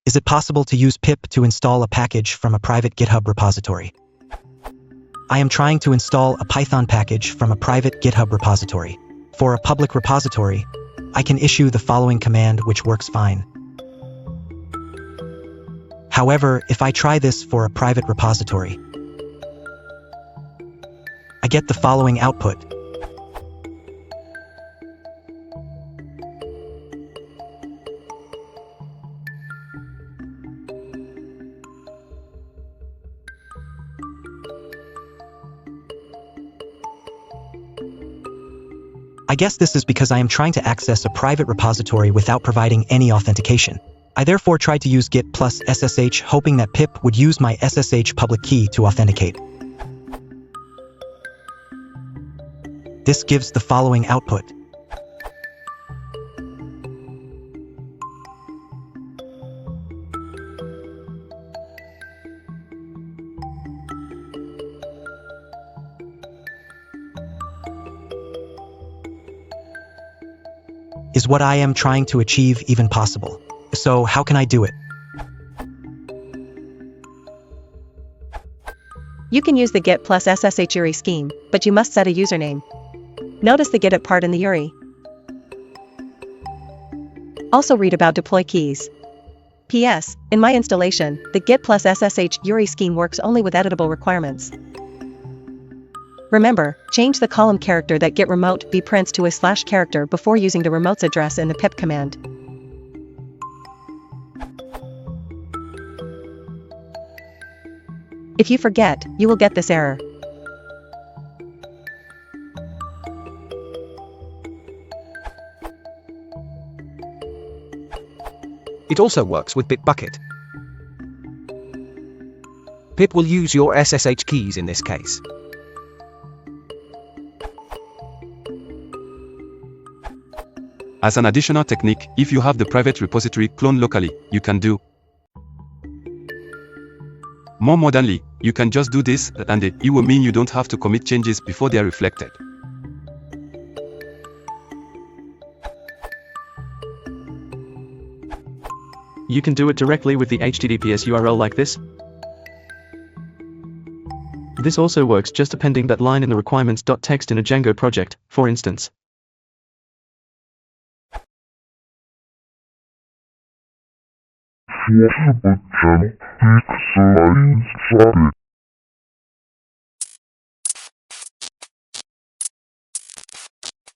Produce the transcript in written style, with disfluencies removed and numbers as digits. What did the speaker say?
Is it possible to use pip to install a package from a private GitHub repository? I am trying to install a Python package from a private GitHub repository. For a public repository, I can issue the following command, which works fine. However, if I try this for a private repository, I get the following output. I guess this is because I am trying to access a private repository without providing any authentication. I therefore tried to use git plus SSH, hoping that pip would use my SSH public key to authenticate. This gives the following output. Is what I am trying to achieve even possible? So how can I do it? You can use the git plus SSH URI scheme, but you must set a username. Notice the git part in the URI. Also read about deploy keys. PS, in my installation, the git plus SSH URI scheme works only with editable requirements. Remember, change the column character that git remote b prints to a / character before using the remote's address in the pip command. If you forget, you will get this error. It also works with Bitbucket. Pip will use your SSH keys in this case. As an additional technique, if you have the private repository cloned locally, you can do. More modernly, you can just do this, and it will mean you don't have to commit changes before they are reflected. You can do it directly with the HTTPS URL like this. This also works just appending that line in the requirements.txt in a Django project, for instance. Слушай, пацан, ты к своим садик.